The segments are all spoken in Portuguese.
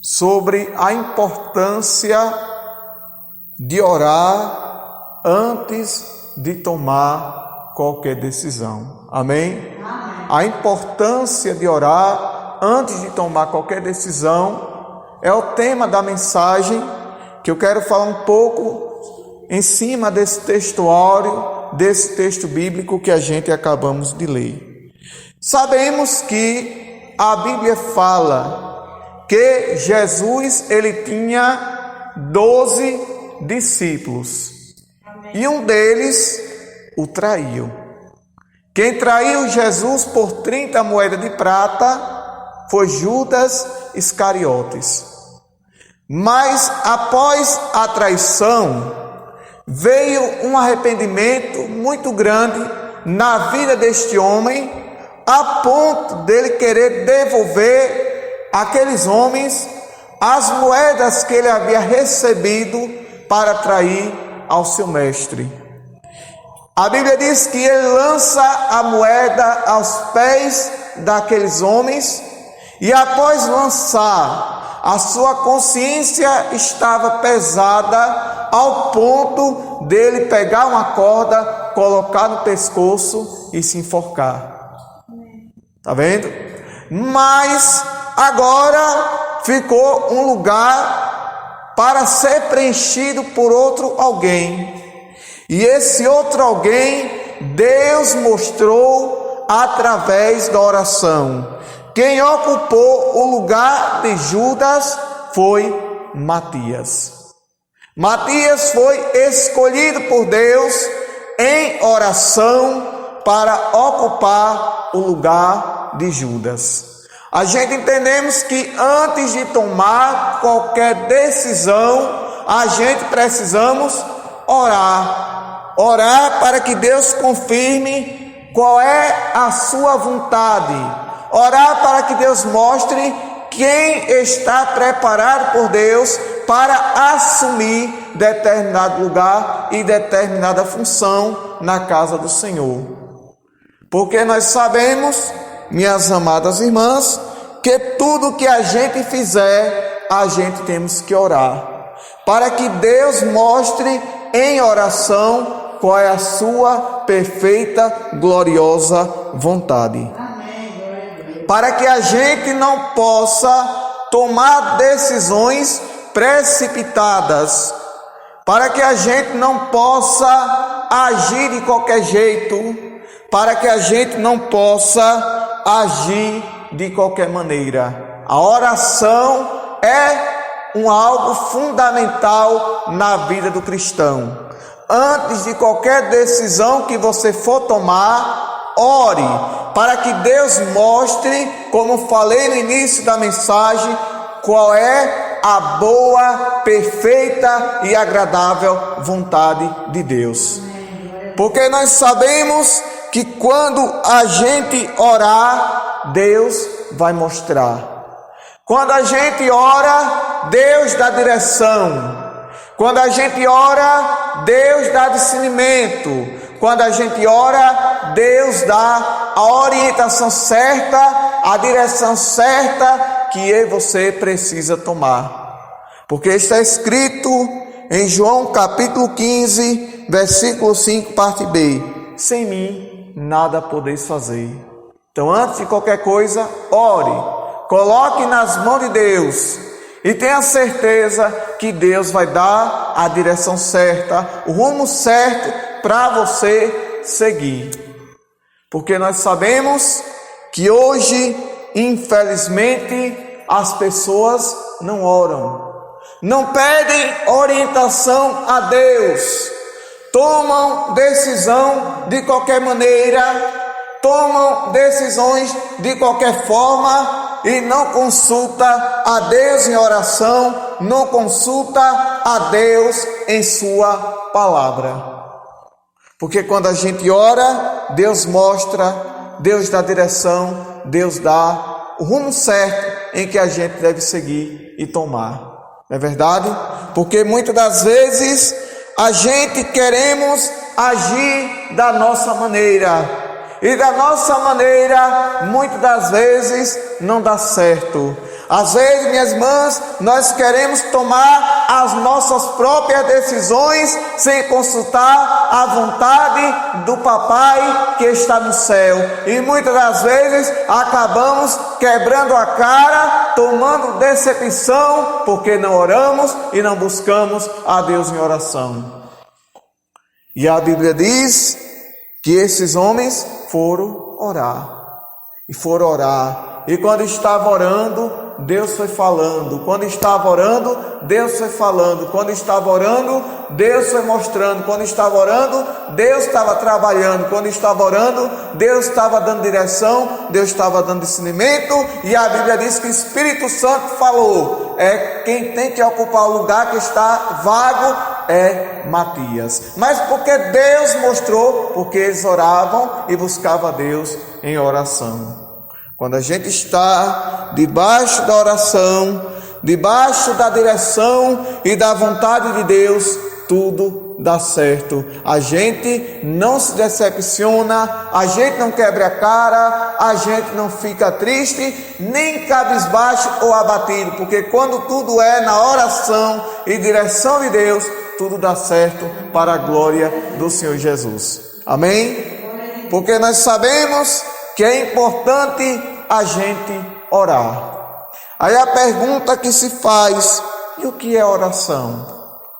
sobre a importância de orar antes de tomar qualquer decisão. Amém? Amém. A importância de orar antes de tomar qualquer decisão é o tema da mensagem que eu quero falar um pouco em cima desse textuário, desse texto bíblico que a gente acabamos de ler. Sabemos que a Bíblia fala que Jesus ele tinha 12 discípulos. Amém. E um deles o traiu. Quem traiu Jesus por 30 moedas de prata foi Judas Iscariotes. Mas após a traição, veio um arrependimento muito grande na vida deste homem, a ponto dele querer devolver àqueles homens as moedas que ele havia recebido para trair ao seu mestre. A Bíblia diz que ele lança a moeda aos pés daqueles homens e após lançar, a sua consciência estava pesada ao ponto dele pegar uma corda, colocar no pescoço e se enforcar. Tá vendo? Mas agora ficou um lugar para ser preenchido por outro alguém. E esse outro alguém, Deus mostrou através da oração. Quem ocupou o lugar de Judas foi Matias. Matias foi escolhido por Deus em oração para ocupar o lugar de Judas. A gente entendemos que antes de tomar qualquer decisão, a gente precisamos orar. Orar para que Deus confirme qual é a sua vontade. Orar para que Deus mostre quem está preparado por Deus para assumir determinado lugar e determinada função na casa do Senhor. Porque nós sabemos, minhas amadas irmãs, que tudo que a gente fizer, a gente temos que orar. Para que Deus mostre em oração qual é a sua perfeita, gloriosa vontade. Para que a gente não possa tomar decisões precipitadas, para que a gente não possa agir de qualquer jeito, para que a gente não possa agir de qualquer maneira. A oração é algo fundamental na vida do cristão. Antes de qualquer decisão que você for tomar, ore, para que Deus mostre, como falei no início da mensagem, qual é a boa, perfeita e agradável vontade de Deus. Porque nós sabemos que quando a gente orar, Deus vai mostrar. Quando a gente ora, Deus dá direção. Quando a gente ora, Deus dá discernimento. Quando a gente ora, Deus dá a orientação certa, a direção certa que eu e você precisa tomar. Porque está escrito em João capítulo 15, versículo 5, parte B: sem mim nada podeis fazer. Então, antes de qualquer coisa, ore, coloque nas mãos de Deus e tenha certeza que Deus vai dar a direção certa, o rumo certo para você seguir. Porque nós sabemos que hoje, infelizmente, as pessoas não oram, não pedem orientação a Deus, tomam decisão de qualquer maneira, tomam decisões de qualquer forma e não consulta a Deus em oração, não consulta a Deus em sua palavra. Porque quando a gente ora, Deus mostra, Deus dá direção, Deus dá o rumo certo em que a gente deve seguir e tomar. Não é verdade? Porque muitas das vezes a gente queremos agir da nossa maneira. E da nossa maneira, muitas das vezes, não dá certo. Às vezes, minhas irmãs, nós queremos tomar as nossas próprias decisões sem consultar a vontade do Papai que está no céu. E muitas das vezes acabamos quebrando a cara, tomando decepção, porque não oramos e não buscamos a Deus em oração. E a Bíblia diz que esses homens foram orar. E foram orar. E quando estava orando, Deus foi falando. Quando estava orando, Deus foi falando. Quando estava orando, Deus foi mostrando. Quando estava orando, Deus estava trabalhando. Quando estava orando, Deus estava dando direção. Deus estava dando discernimento. E a Bíblia diz que o Espírito Santo falou. Quem tem que ocupar o lugar que está vago é Matias. Mas porque Deus mostrou, porque eles oravam e buscavam a Deus em oração. Quando a gente está debaixo da oração, debaixo da direção e da vontade de Deus, tudo dá certo. A gente não se decepciona, a gente não quebra a cara, a gente não fica triste, nem cabisbaixo ou abatido, porque quando tudo é na oração e direção de Deus, tudo dá certo para a glória do Senhor Jesus. Amém? Porque nós sabemos que é importante a gente orar. Aí a pergunta que se faz: e o que é oração?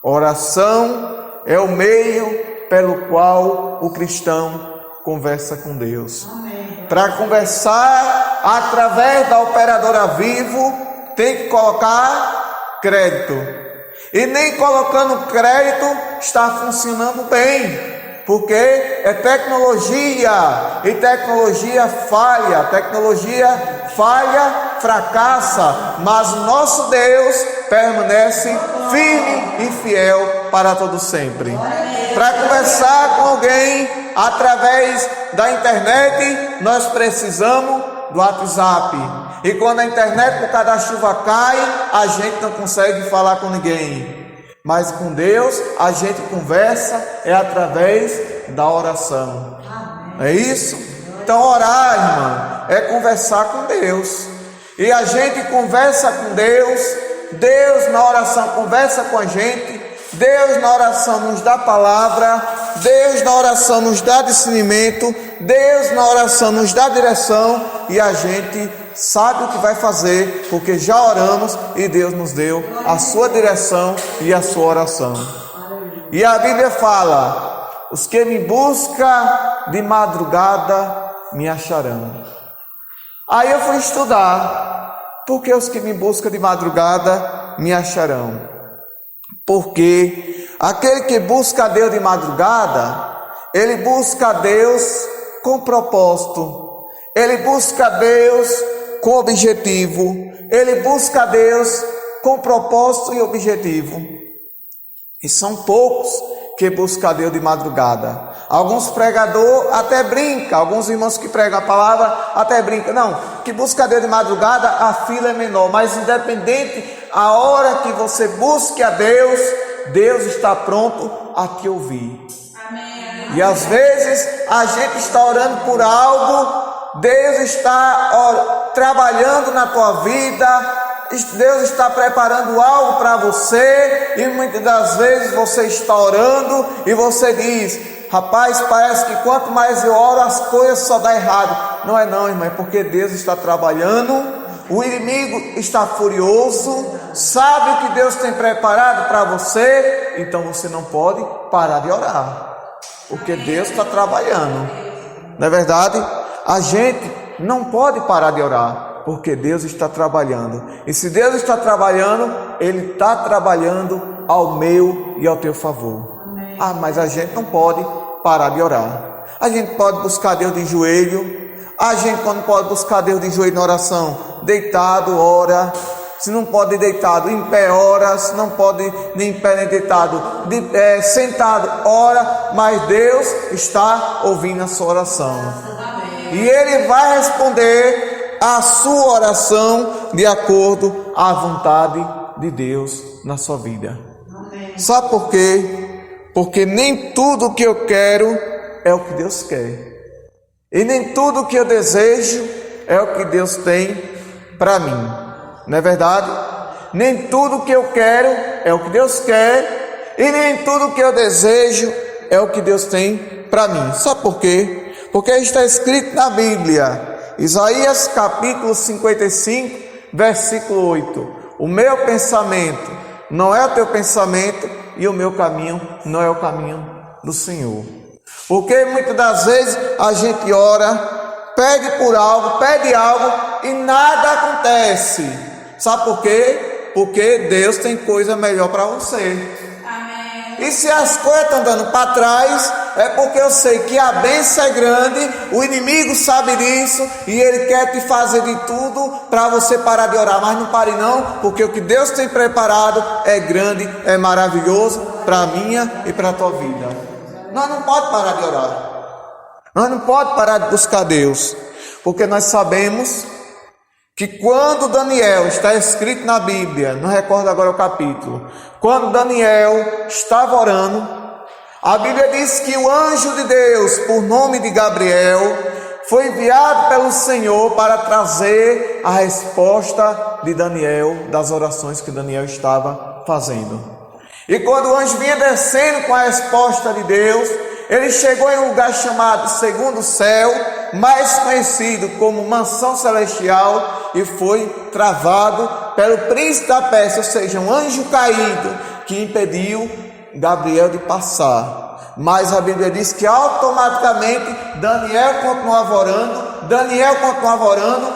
Oração é o meio pelo qual o cristão conversa com Deus. Para conversar através da operadora Vivo, tem que colocar crédito. E nem colocando crédito está funcionando bem. Porque é tecnologia, e tecnologia falha, fracassa, mas o nosso Deus permanece firme e fiel para todo sempre. Para conversar com alguém através da internet, nós precisamos do WhatsApp. E quando a internet por causa da chuva cai, a gente não consegue falar com ninguém. Mas com Deus a gente conversa através da oração. É isso? Então orar, irmã, é conversar com Deus. E a gente conversa com Deus. Deus na oração conversa com a gente. Deus na oração nos dá palavra. Deus na oração nos dá discernimento. Deus na oração nos dá direção. E a gente sabe o que vai fazer, porque já oramos e Deus nos deu a sua direção e a sua oração. E a Bíblia fala: os que me buscam de madrugada me acharão. Aí eu fui estudar, porque os que me buscam de madrugada me acharão. Porque aquele que busca a Deus de madrugada, ele busca a Deus com propósito, ele busca a Deus com objetivo, ele busca a Deus com propósito e objetivo. E são poucos que buscam a Deus de madrugada. Alguns pregadores até brincam, alguns irmãos que pregam a palavra até brincam. Não, que busca a Deus de madrugada, a fila é menor. Mas independente, a hora que você busque a Deus, Deus está pronto a te ouvir. Amém. E às vezes a gente está orando por algo, Deus está trabalhando na tua vida, Deus está preparando algo para você, e muitas das vezes você está orando e você diz: rapaz, parece que quanto mais eu oro, as coisas só dão errado. Não é não, irmão, é porque Deus está trabalhando, o inimigo está furioso, sabe o que Deus tem preparado para você, então você não pode parar de orar, porque Deus está trabalhando. Não é verdade? A gente não pode parar de orar, porque Deus está trabalhando. E se Deus está trabalhando, Ele está trabalhando ao meu e ao teu favor. Amém. Mas a gente não pode parar de orar. A gente pode buscar Deus de joelho. A gente não pode buscar Deus de joelho na oração, deitado, ora. Se não pode deitado, em pé, ora. Se não pode nem em pé nem deitado, sentado, ora. Mas Deus está ouvindo a sua oração. E Ele vai responder a sua oração de acordo à vontade de Deus na sua vida. Amém. Sabe por quê? Porque nem tudo o que eu quero é o que Deus quer. E nem tudo o que eu desejo é o que Deus tem para mim. Não é verdade? Nem tudo que eu quero é o que Deus quer, e nem tudo que eu desejo é o que Deus tem para mim. Sabe por quê? Porque está escrito na Bíblia, Isaías capítulo 55, versículo 8: o meu pensamento não é o teu pensamento, e o meu caminho não é o caminho do Senhor. Porque muitas das vezes a gente ora, pede por algo, pede algo e nada acontece. Sabe por quê? Porque Deus tem coisa melhor para você. Amém. E se as coisas estão dando para trás, é porque eu sei que a bênção é grande, o inimigo sabe disso e ele quer te fazer de tudo para você parar de orar. Mas não pare não, porque o que Deus tem preparado é grande, é maravilhoso para a minha e para a tua vida. Nós não podemos parar de orar, nós não podemos parar de buscar Deus, porque nós sabemos que quando Daniel, está escrito na Bíblia, não recordo agora o capítulo, quando Daniel estava orando, a Bíblia diz que o anjo de Deus, por nome de Gabriel, foi enviado pelo Senhor para trazer a resposta de Daniel, das orações que Daniel estava fazendo. E quando o anjo vinha descendo com a resposta de Deus, ele chegou em um lugar chamado Segundo Céu, mais conhecido como Mansão Celestial, e foi travado pelo príncipe da Pérsia, ou seja, um anjo caído que impediu Gabriel de passar. Mas a Bíblia diz que automaticamente Daniel continuava orando, Daniel continuava orando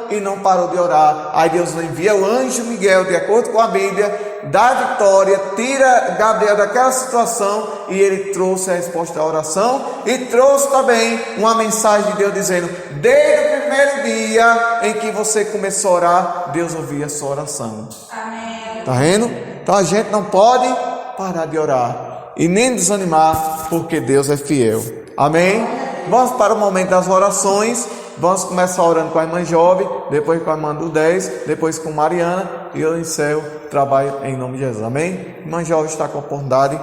e não parou de orar. Aí Deus envia o anjo Miguel, de acordo com a Bíblia, dá vitória, tira Gabriel daquela situação e ele trouxe a resposta à oração e trouxe também uma mensagem de Deus dizendo: desde o primeiro dia em que você começou a orar, Deus ouvia a sua oração. Amém. Está vendo? Então a gente não pode parar de orar e nem desanimar, porque Deus é fiel. Amém? Vamos para o momento das orações. Vamos começar orando com a irmã Jovem, depois com a irmã do 10, depois com Mariana, e eu encerro o trabalho em nome de Jesus. Amém? Irmã Jovem está com a oportunidade.